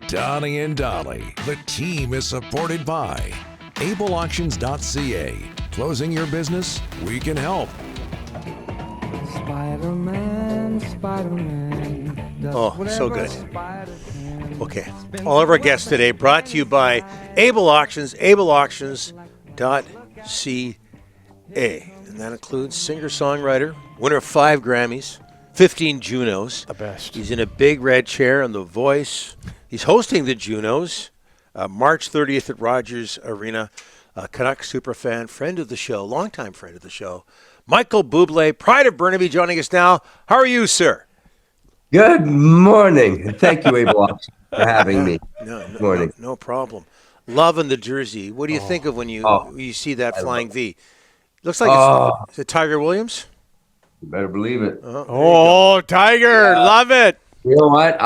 Donnie and Dolly. The team is supported by ableauctions.ca. Closing your business? We can help. Spider-Man, Spider-Man. Oh, so good. Okay. All of our guests today brought to you by Able Auctions, ableauctions.ca. And that includes singer-songwriter, winner of 5 Grammys, 15 Junos. The best. He's in a big red chair on The Voice. He's hosting the Junos March 30th at Rogers Arena. Canucks superfan, friend of the show, longtime friend of the show, Michael Buble, pride of Burnaby, joining us now. How are you, sir? Good morning. Thank you, Abel, for having me. No problem. Loving the jersey. What do you think of when you see that flying V? Looks like it's is it Tiger Williams? You better believe it. Tiger. Yeah. Love it. You know what?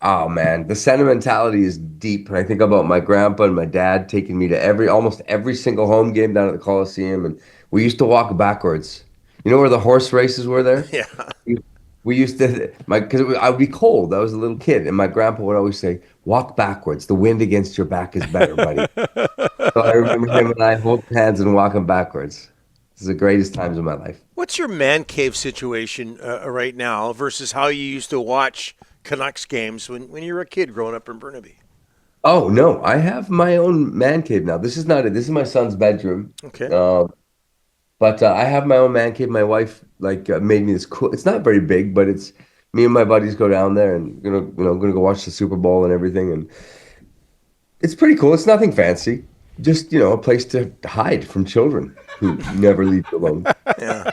Oh man, the sentimentality is deep. And I think about my grandpa and my dad taking me to almost every single home game down at the Coliseum. And we used to walk backwards. You know where the horse races were there? Yeah. We used to, because I would be cold. I was a little kid. And my grandpa would always say, walk backwards. The wind against your back is better, buddy. So I remember him and I holding hands and walking backwards. This is the greatest times of my life. What's your man cave situation right now versus how you used to watch Canucks games when you were a kid growing up in Burnaby? Oh, no. I have my own man cave now. This is not it. This is my son's bedroom. Okay. But I have my own man cave. My wife made me this cool. It's not very big, but it's me and my buddies go down there and gonna go watch the Super Bowl and everything. And it's pretty cool. It's nothing fancy. Just, a place to hide from children who never leave you alone. Yeah.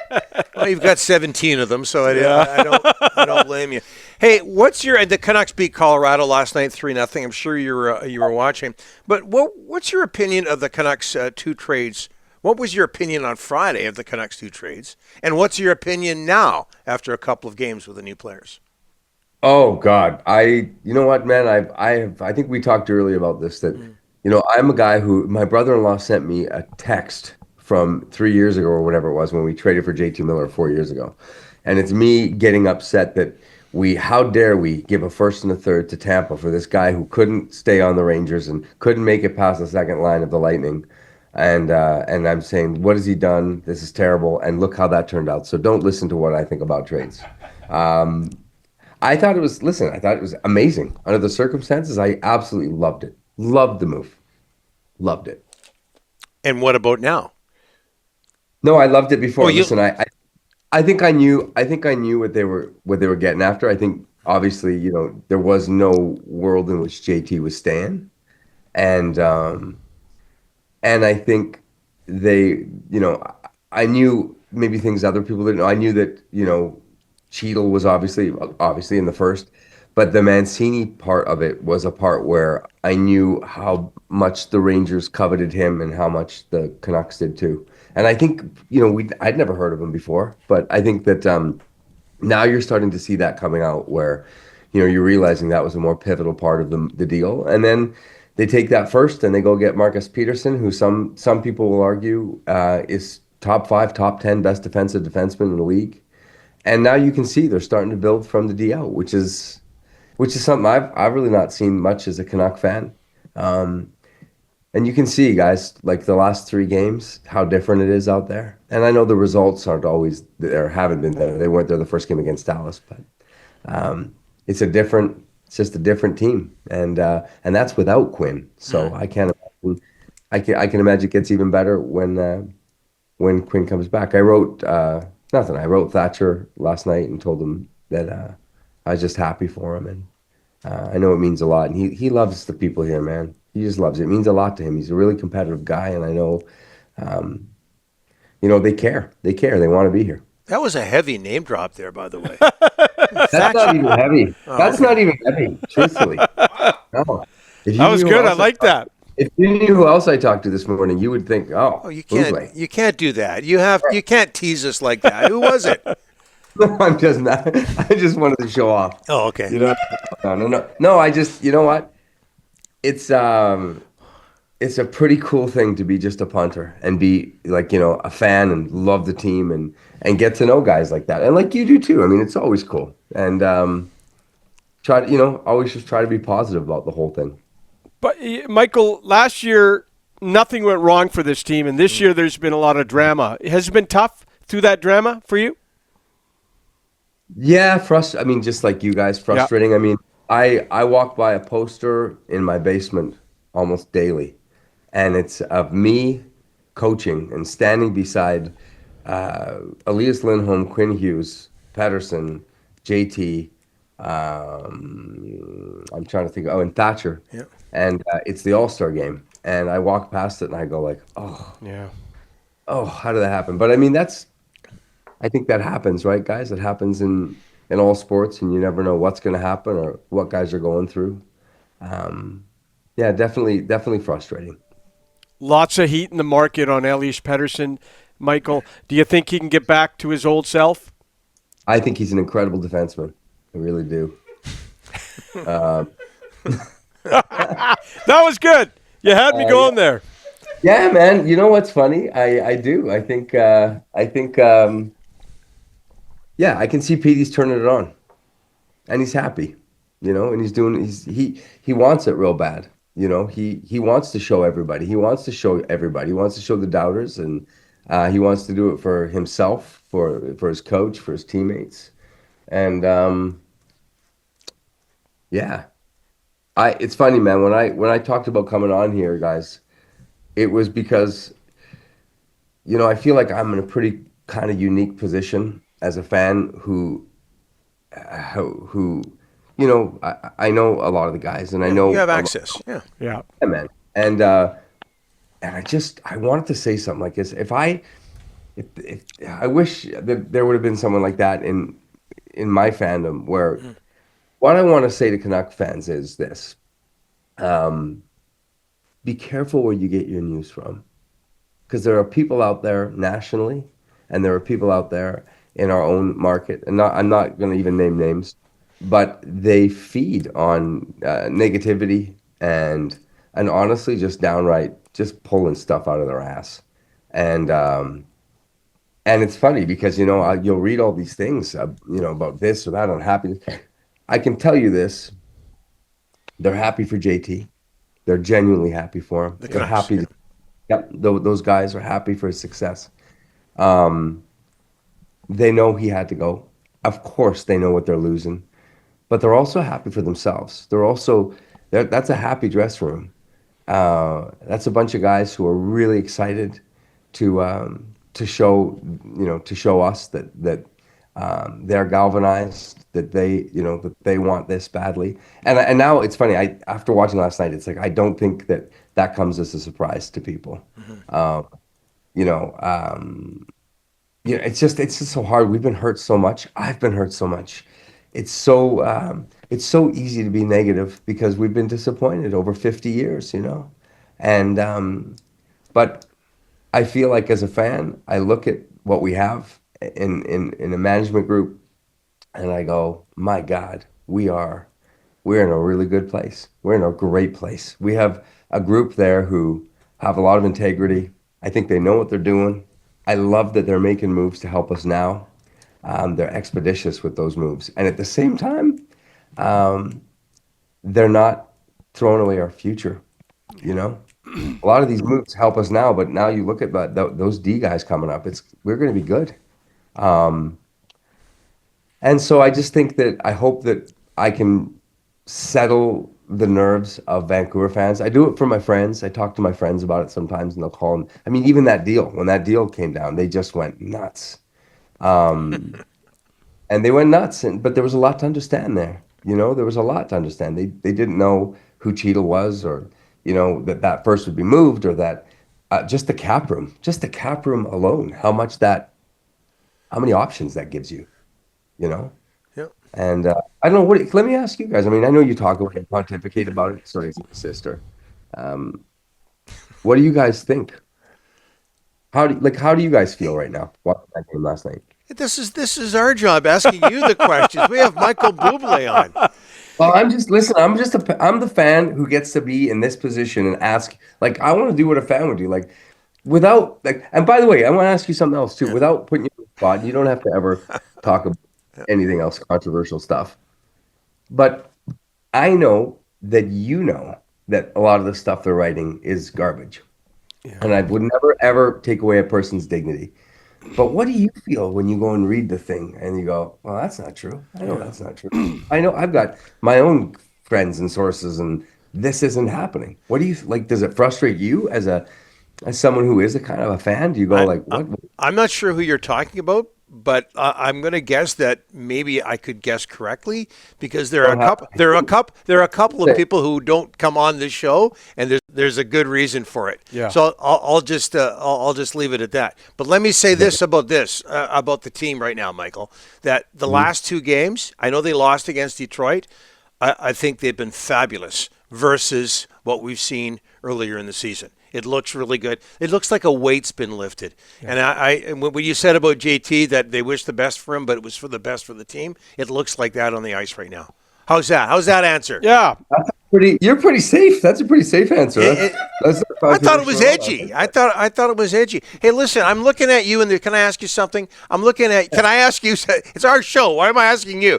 Well, you've got 17 of them, so I don't blame you. Hey, the Canucks beat Colorado last night 3-0. I'm sure you were watching. But what's your opinion of the Canucks 2 trades? What was your opinion on Friday of the Canucks 2 trades? And what's your opinion now after a couple of games with the new players? Oh God, you know what, man? I think we talked earlier about this that. I'm a guy who my brother-in-law sent me a text from 3 years ago or whatever it was when we traded for JT Miller 4 years ago. And it's me getting upset that how dare we give a first and a third to Tampa for this guy who couldn't stay on the Rangers and couldn't make it past the second line of the Lightning. And I'm saying, what has he done? This is terrible. And look how that turned out. So don't listen to what I think about trades. I thought it was amazing. Under the circumstances, I absolutely loved it. Loved the move. Loved it. And what about now? No, I loved it before. Listen, I think I knew what they were getting after. I think obviously, there was no world in which JT was staying. And I think they, I knew maybe things other people didn't know. I knew that, Cheadle was obviously in the first. But the Mancini part of it was a part where I knew how much the Rangers coveted him and how much the Canucks did too. And I think, I'd never heard of him before, but I think that now you're starting to see that coming out where, you're realizing that was a more pivotal part of the deal. And then they take that first and they go get Marcus Peterson, who some people will argue is top 5, top 10 best defensive defenseman in the league. And now you can see they're starting to build from the DL, which is something I've really not seen much as a Canuck fan. And you can see, guys, like the last 3 games, how different it is out there. And I know the results aren't always there, haven't been there. They weren't there the first game against Dallas, but it's just a different team. And that's without Quinn. So I can imagine it gets even better when Quinn comes back. I wrote Thatcher last night and told him that I was just happy for him, and I know it means a lot. And he loves the people here, man. He just loves it. It means a lot to him. He's a really competitive guy, and I know, they care. They care. They want to be here. That was a heavy name drop there, by the way. That's not even heavy. Not even heavy, truthfully. No. That was good. I like that. If you knew who else I talked to this morning, you would think, you can't. You can't do that. You can't tease us like that. Who was it? No, I'm just not. I just wanted to show off. Oh, okay. No. I just, you know what? It's a pretty cool thing to be just a punter and be a fan and love the team and get to know guys like that. And like you do too. I mean, it's always cool. And try to, you know, always just try to be positive about the whole thing. But Michael, last year nothing went wrong for this team, and this year there's been a lot of drama. Has it been tough through that drama for you? Yeah, I mean, just like you guys, Yeah. frustrating. I mean, I walk by a poster in my basement almost daily, and it's of me coaching and standing beside Elias Lindholm, Quinn Hughes, Pedersen, JT. I'm trying to think. Oh, and Thatcher. Yeah. And it's the All-Star game, and I walk past it and I go like, Yeah. oh, how did that happen? But I mean, I think that happens, right, guys? It happens in all sports, and you never know what's going to happen or what guys are going through. Um, yeah, definitely frustrating. Lots of heat in the market on Elias Pettersson. Michael, do you think he can get back to his old self? I think he's an incredible defenseman. I really do. That was good. You had me going there. Yeah, man. You know what's funny? I do. Yeah, I can see Petey's turning it on, and he's happy, you know, and he wants it real bad. You know, he wants to show everybody. He wants to show everybody. He wants to show the doubters, and he wants to do it for himself, for his coach, for his teammates, and yeah. It's funny, man. When I talked about coming on here, guys, it was because, you know, I feel like I'm in a pretty kind of unique position as a fan who, you know, I know a lot of the guys, and I know You have access. Yeah. Yeah. yeah, man. And I wanted to say something like this. If I wish that there would have been someone like that in my fandom, where what I want to say to Canuck fans is this: be careful where you get your news from, because there are people out there nationally, and there are people out there in our own market, and I'm not going to even name names, but they feed on negativity and honestly just downright just pulling stuff out of their ass, and it's funny because, you know, you'll read all these things, you know, about this or that unhappiness. I can tell you this: they're happy for JT. They're genuinely happy for him. They're Canucks, happy. yeah. Yep, those guys are happy for his success. Um, they know he had to go. Of course, they know what they're losing, but they're also happy for themselves. That's a happy dressing room. That's a bunch of guys who are really excited to show us that they're galvanized, that they want this badly. And now it's funny. After watching last night, it's like I don't think that comes as a surprise to people. You know, it's just so hard. We've been hurt so much. I've been hurt so much. It's so easy to be negative because we've been disappointed over 50 years, you know, and but I feel like as a fan, I look at what we have in a management group, and I go, my God, we're in a really good place. We're in a great place. We have a group there who have a lot of integrity. I think they know what they're doing. I love that they're making moves to help us now. They're expeditious with those moves, and at the same time, they're not throwing away our future. You know, a lot of these moves help us now, but now you look at those D guys coming up. We're going to be good. And so I just think that I hope that I can settle the nerves of Vancouver fans. I do it for my friends. I talk to my friends about it sometimes, and they'll call them. I mean, even when that deal came down, they just went nuts. And they went nuts, but there was a lot to understand there. You know, there was a lot to understand. They didn't know who Cheadle was, or, you know, that first would be moved, or that just the cap room alone, how many options that gives you, you know? Yeah. And I don't know, let me ask you guys. I mean, I know you talk about it, pontificate about it. Sorry, it's my sister. What do you guys think? How do you guys feel right now watching that game last night? This is our job, asking you the questions. We have Michael Buble on. Well, I'm the fan who gets to be in this position and ask, like, I want to do what a fan would do, like, without, like, and by the way, I want to ask you something else too, without putting you on the spot. You don't have to ever talk about anything else, controversial stuff. But I know that you know that a lot of the stuff they're writing is garbage. And I would never, ever take away a person's dignity. But what do you feel when you go and read the thing and you go, well, that's not true. I know that's not true. I know I've got my own friends and sources and this isn't happening. What do you like? Does it frustrate you as someone who is a kind of a fan? Do you go like, what? I'm not sure who you're talking about, but I'm going to guess that maybe I could guess correctly because there are a couple of people who don't come on this show, and there's a good reason for it. Yeah. So I'll just leave it at that. But let me say this about the team right now, Michael. That the last two games, I know they lost against Detroit. I think they've been fabulous versus what we've seen earlier in the season. It looks really good. It looks like a weight's been lifted. Yeah. And when you said about JT that they wish the best for him, but it was for the best for the team, it looks like that on the ice right now. How's that? How's that answer? Yeah. You're pretty safe. That's a pretty safe answer. I thought it was edgy. I thought it was edgy. Hey, listen, I'm looking at you, and can I ask you something? Can I ask you? It's our show. Why am I asking you?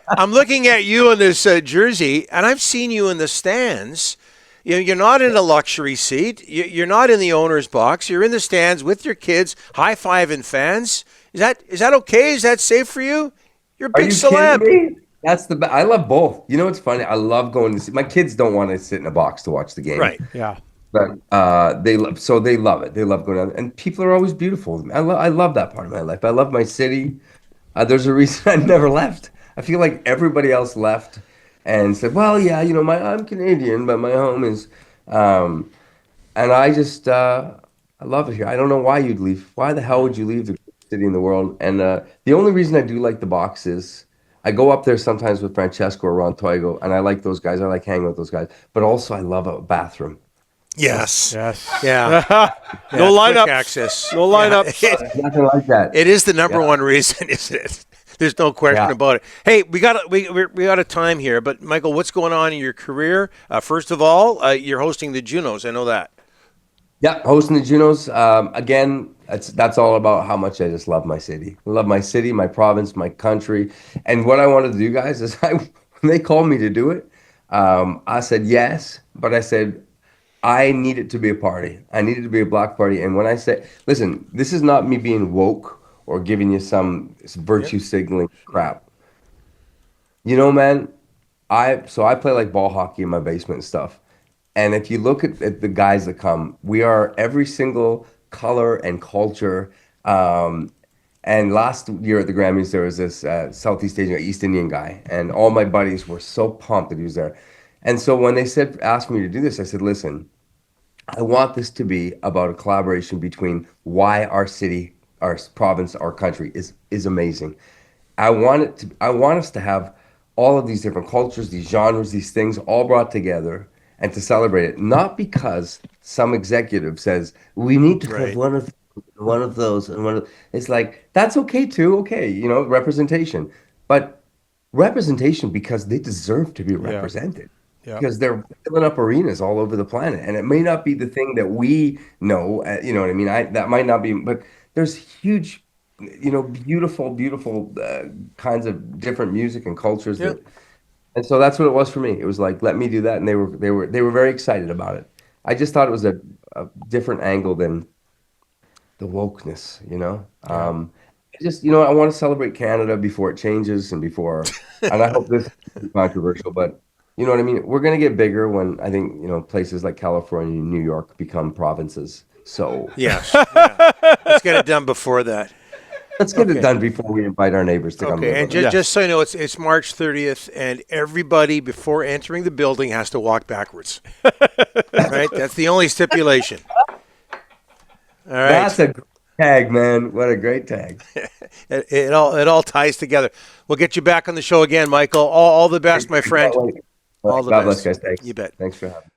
I'm looking at you in this jersey, and I've seen you in the stands. You're not in a luxury seat. You're not in the owner's box. You're in the stands with your kids, high-fiving fans. Is that okay? Is that safe for you? You're a big celeb. Kidding me? That's the best. I love both. You know what's funny? I love going to see. My kids don't want to sit in a box to watch the game. Right. Yeah. But they love it. They love going out, and people are always beautiful. I love that part of my life. I love my city. There's a reason I never left. I feel like everybody else left and said, well, yeah, I'm Canadian, but my home is, and I just, I love it here. I don't know why you'd leave. Why the hell would you leave the greatest city in the world? And the only reason I do like the box is I go up there sometimes with Francesco or Ron Toigo, and I like those guys. I like hanging with those guys. But also I love a bathroom. Yes. Yeah. No lineup access. No lineup. Nothing like that. It is the number one reason, isn't it? There's no question about it. Hey, we got a time here, but Michael, what's going on in your career? First of all, you're hosting the Junos. I know that. Yeah, hosting the Junos. Again, that's all about how much I just love my city. I love my city, my province, my country. And what I wanted to do, guys, is when they called me to do it, I said yes, but I said I need it to be a party. I need it to be a block party. And when I say, listen, this is not me being woke or giving you some virtue signaling crap. Man, I play like ball hockey in my basement and stuff. And if you look at the guys that come, we are every single color and culture. And last year at the Grammys, there was this Southeast Asian, East Indian guy. And all my buddies were so pumped that he was there. And so when they asked me to do this, I said, listen, I want this to be about a collaboration between why our city, our province, our country is amazing. I want us to have all of these different cultures, these genres, these things all brought together and to celebrate it. Not because some executive says we need to have one of those and one of. It's like that's okay too. Okay, representation, but representation because they deserve to be represented. Yeah. Because they're filling up arenas all over the planet, and it may not be the thing that we know. You know what I mean? That might not be, but there's huge, beautiful kinds of different music and cultures. Yeah. And so that's what it was for me. It was like, let me do that, and they were very excited about it. I just thought it was a different angle than the wokeness. Yeah. I want to celebrate Canada before it changes and I hope this is controversial, but. You know what I mean? We're going to get bigger when I think, places like California and New York become provinces. So yes. Yeah. Let's get it done before that. Let's get it done before we invite our neighbors to come. Okay, and just so you know, it's March 30th, and everybody before entering the building has to walk backwards. Right? That's the only stipulation. All right. That's a great tag, man. What a great tag. It all ties together. We'll get you back on the show again, Michael. All the best, my friend. All the best. God bless, guys. Thanks. You bet. Thanks for having me.